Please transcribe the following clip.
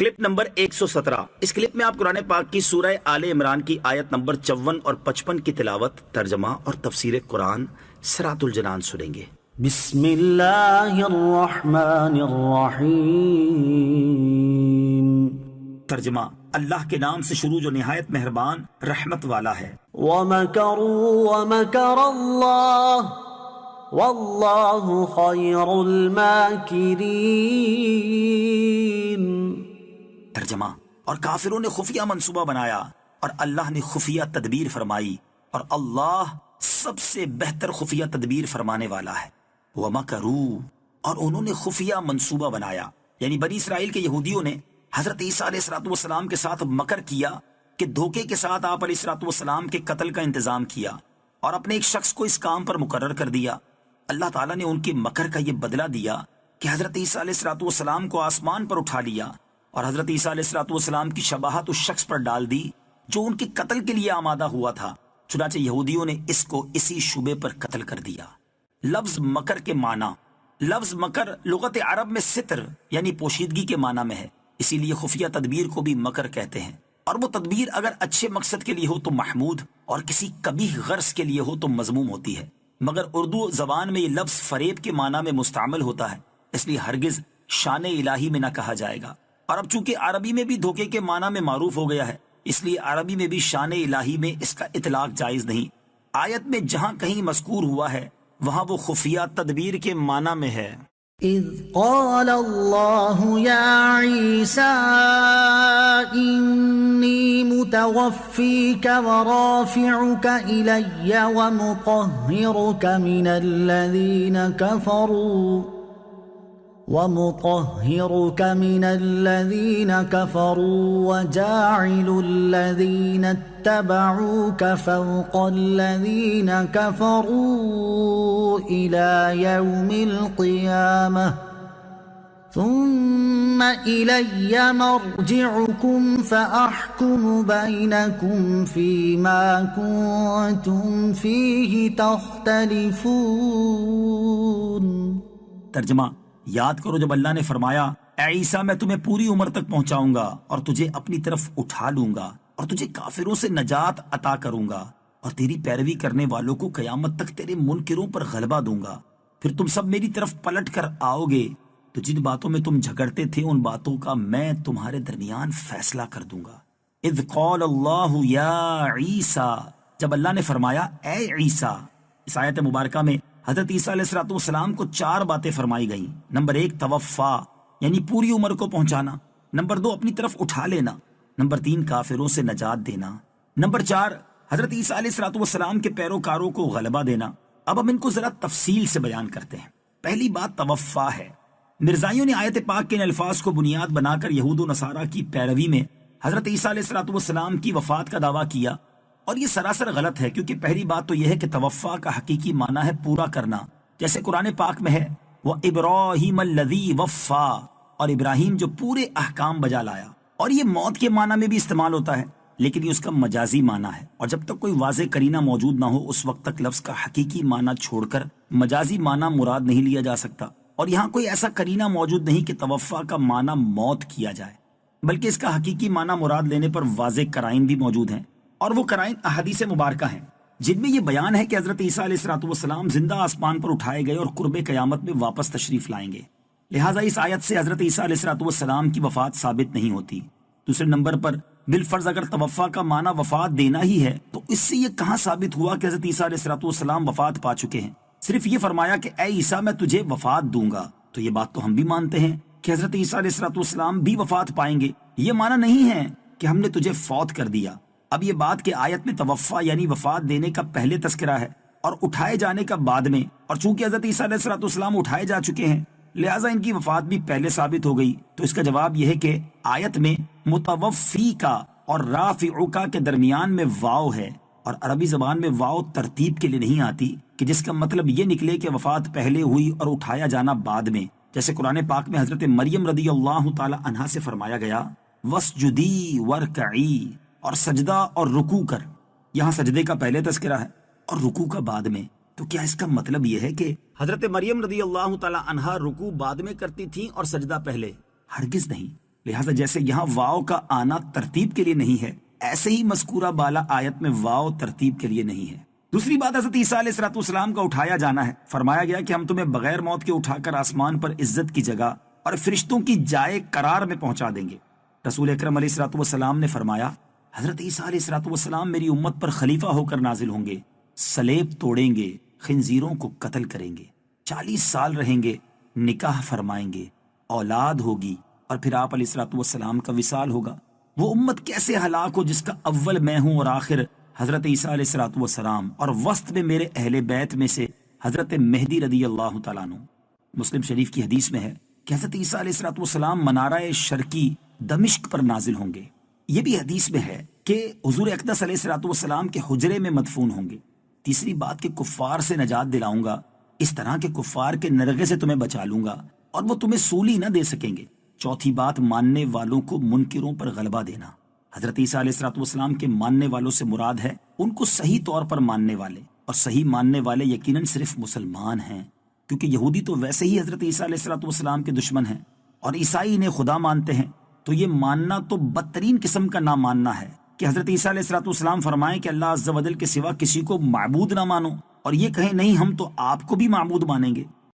Clip number 117۔ اس clip میں آپ قرآن پاک کی سورہ آل عمران کی آیت نمبر 54 اور 55 کی تلاوت، ترجمہ اور تفسیر قرآن صراط الجنان سنیں گے۔ بسم اللہ الرحمن الرحیم۔ ترجمہ: اللہ کے نام سے شروع جو نہایت مہربان رحمت والا ہے۔ وَمَكَرُوا وَمَكَرَ اللَّهُ وَاللَّهُ خَيْرُ الْمَاكِرِينَ۔ ترجمہ: اور کافروں نے خفیہ منصوبہ بنایا اور اللہ نے خفیہ تدبیر فرمائی، اور اللہ سب سے بہتر خفیہ تدبیر فرمانے والا ہے۔ وَمَكَرُوا، اور انہوں نے خفیہ منصوبہ بنایا، یعنی بنی اسرائیل کے یہودیوں نے حضرت عیسیٰ علیہ السلام کے ساتھ مکر کیا کہ دھوکے کے ساتھ آپ علیہ السلام کے قتل کا انتظام کیا اور اپنے ایک شخص کو اس کام پر مقرر کر دیا۔ اللہ تعالیٰ نے ان کے مکر کا یہ بدلہ دیا کہ حضرت عیسیٰ علیہ السلام کو آسمان پر اٹھا لیا اور حضرت عیسیٰ علیہ السلام کی شباہت اس شخص پر ڈال دی جو ان کے قتل کے لیے آمادہ ہوا تھا۔ چنانچہ یہودیوں نے اس کو اسی شبے پر قتل کر دیا۔ لفظ مکر کے معنی، لفظ مکر لغت عرب میں ستر یعنی پوشیدگی کے معنی میں ہے، اسی لیے خفیہ تدبیر کو بھی مکر کہتے ہیں، اور وہ تدبیر اگر اچھے مقصد کے لیے ہو تو محمود اور کسی قبیح غرض کے لیے ہو تو مذموم ہوتی ہے، مگر اردو زبان میں یہ لفظ فریب کے معنی میں مستعمل ہوتا ہے، اس لیے ہرگز شان الہی میں نہ کہا جائے گا۔ اور اب چونکہ عربی میں بھی دھوکے کے معنی میں معروف ہو گیا ہے، اس لیے عربی میں بھی شان الہی میں اس کا اطلاق جائز نہیں۔ آیت میں جہاں کہیں مذکور ہوا ہے وہاں وہ خفیہ تدبیر کے معنی میں ہے۔ اذ قال اللہ یا عیسیٰ انی متوفیک ورافعک الی ومطہرک من الذین کفروا وجاعل الذین اتبعوک فوق الذین کفروا الی یوم القیامہ ثم الی مرجعکم فاحکم بینکم فیما کنتم فیہ تختلفون۔ ترجمہ: یاد کرو جب اللہ نے فرمایا اے عیسیٰ میں تمہیں پوری عمر تک پہنچاؤں گا اور تجھے اپنی طرف اٹھا لوں گا اور تجھے کافروں سے نجات عطا کروں گا اور تیری پیروی کرنے والوں کو قیامت تک تیرے منکروں پر غلبہ دوں گا، پھر تم سب میری طرف پلٹ کر آؤ گے تو جن باتوں میں تم جھگڑتے تھے ان باتوں کا میں تمہارے درمیان فیصلہ کر دوں گا۔ اذ قال اللہ یا عیسیٰ، جب اللہ نے فرمایا اے عیسیٰ۔ اس آیت مبارکہ میں حضرت عیسیٰ علیہ السلام کو 4 باتیں فرمائی گئیں۔ نمبر 1 توفا یعنی پوری عمر کو پہنچانا، نمبر 2 اپنی طرف اٹھا لینا، نمبر 3 کافروں سے نجات دینا، نمبر 4 حضرت عیسیٰ علیہ السلام کے پیروکاروں کو غلبہ دینا۔ اب ہم ان کو ذرا تفصیل سے بیان کرتے ہیں۔ پہلی بات توفا ہے۔ مرزائیوں نے آیت پاک کے ان الفاظ کو بنیاد بنا کر یہود و نصارہ کی پیروی میں حضرت عیسیٰ علیہ السلام کی وفات کا دعویٰ کیا، اور یہ سراسر غلط ہے، کیونکہ پہلی بات تو یہ ہے کہ توفا کا حقیقی معنی ہے پورا کرنا، جیسے قرآن پاک میں ہے وَإِبْرَاهِيمَ الَّذِي وَفَّى، اور ابراہیم جو پورے احکام بجا لایا، اور یہ موت کے معنی میں بھی استعمال ہوتا ہے، لیکن یہ اس کا مجازی معنی ہے، اور جب تک کوئی واضح قرینہ موجود نہ ہو اس وقت تک لفظ کا حقیقی معنی چھوڑ کر مجازی معنی مراد نہیں لیا جا سکتا، اور یہاں کوئی ایسا قرینہ موجود نہیں کہ توفا کا معنی موت کیا جائے، بلکہ اس کا حقیقی معنی مراد لینے پر واضح قرائن بھی موجود ہیں، اور وہ قرائن احادیث مبارکہ ہیں جن میں یہ بیان ہے کہ حضرت عیسیٰ علیہ السلام زندہ آسمان پر اٹھائے گئے اور قرب قیامت میں واپس تشریف لائیں گے، لہٰذا اس آیت سے حضرت عیسیٰ علیہ السلام کی وفات ثابت نہیں ہوتی۔ دوسرے نمبر پر بالفرض اگر توفا کا معنی وفات دینا ہی ہے تو اس سے یہ کہاں ثابت ہوا کہ حضرت عیسیٰ علیہ السلام وفات پا چکے ہیں؟ صرف یہ فرمایا کہ اے عیسیٰ میں تجھے وفات دوں گا، تو یہ بات تو ہم بھی مانتے ہیں کہ حضرت عیسیٰ علیہ السلام بھی وفات پائیں گے، یہ معنی نہیں ہے کہ ہم نے تجھے فوت کر دیا۔ اب یہ بات کہ آیت میں توفا یعنی وفات دینے کا پہلے تذکرہ ہے اور اٹھائے جانے کا بعد میں، اور چونکہ حضرت عیسیٰ علیہ السلام اٹھائے جا چکے ہیں لہٰذا ان کی وفات بھی پہلے ثابت ہو گئی، تو اس کا جواب یہ ہے کہ آیت میں متوفی کا اور رافعو کا کے درمیان میں واو ہے، اور عربی زبان میں واو ترتیب کے لیے نہیں آتی کہ جس کا مطلب یہ نکلے کہ وفات پہلے ہوئی اور اٹھایا جانا بعد میں، جیسے قرآن پاک میں حضرت مریم رضی اللہ تعالی عنہا سے فرمایا گیا وَاسْجُدِي وَارْكَعِي، اور سجدہ اور رکوع کر، یہاں سجدے کا پہلے تذکرہ ہے اور رکوع کا بعد میں، تو کیا اس کا مطلب یہ ہے کہ حضرت مریم رضی اللہ تعالی عنہا رکوع بعد میں کرتی تھیں اور سجدہ پہلے؟ ہرگز نہیں، لہٰذا جیسے یہاں واو کا آنا ترتیب کے لیے نہیں ہے، ایسے ہی مذکورہ بالا آیت میں واو ترتیب کے لیے نہیں ہے۔ دوسری بات، حضرت عیسیٰ علیہ السلام کا اٹھایا جانا ہے۔ فرمایا گیا کہ ہم تمہیں بغیر موت کے اٹھا کر آسمان پر عزت کی جگہ اور فرشتوں کی جائے قرار میں پہنچا دیں گے۔ رسول اکرم علیہ السلام نے فرمایا، حضرت عیسیٰ علیہ السلام میری امت پر خلیفہ ہو کر نازل ہوں گے، سلیب توڑیں گے، خنزیروں کو قتل کریں گے، 40 سال رہیں گے، نکاح فرمائیں گے، اولاد ہوگی، اور پھر آپ علیہ السلام کا وصال ہوگا۔ وہ امت کیسے ہلاک ہو جس کا اول میں ہوں اور آخر حضرت عیسیٰ علیہ السلام، اور وسط میں میرے اہل بیت میں سے حضرت مہدی رضی اللہ تعالیٰ عنہ۔ مسلم شریف کی حدیث میں ہے کہ حضرت عیسیٰ علیہ السلام منارہ شرقی دمشق پر نازل ہوں گے۔ یہ بھی حدیث میں ہے کہ حضور اقدس علیہ السلام کے حجرے میں مدفون ہوں گے۔ تیسری بات کہ کفار سے نجات دلاؤں گا، اس طرح کے کفار کے نرغے سے تمہیں بچا لوں گا اور وہ تمہیں سولی نہ دے سکیں گے۔ چوتھی بات، ماننے والوں کو منکروں پر غلبہ دینا۔ حضرت عیسیٰ علیہ السلام کے ماننے والوں سے مراد ہے ان کو صحیح طور پر ماننے والے، اور صحیح ماننے والے یقیناً صرف مسلمان ہیں، کیونکہ یہودی تو ویسے ہی حضرت عیسیٰ علیہ السلام کے دشمن ہیں، اور عیسائی انہیں خدا مانتے ہیں۔ تو یہ ماننا تو بدترین قسم کا نہ ماننا ہے کہ حضرت عیسیٰ علیہ السلام فرمائیں کہ اللہ عز و جل کے سوا کسی کو معبود نہ مانو، اور یہ کہیں نہیں ہم تو آپ کو بھی معبود مانیں گے۔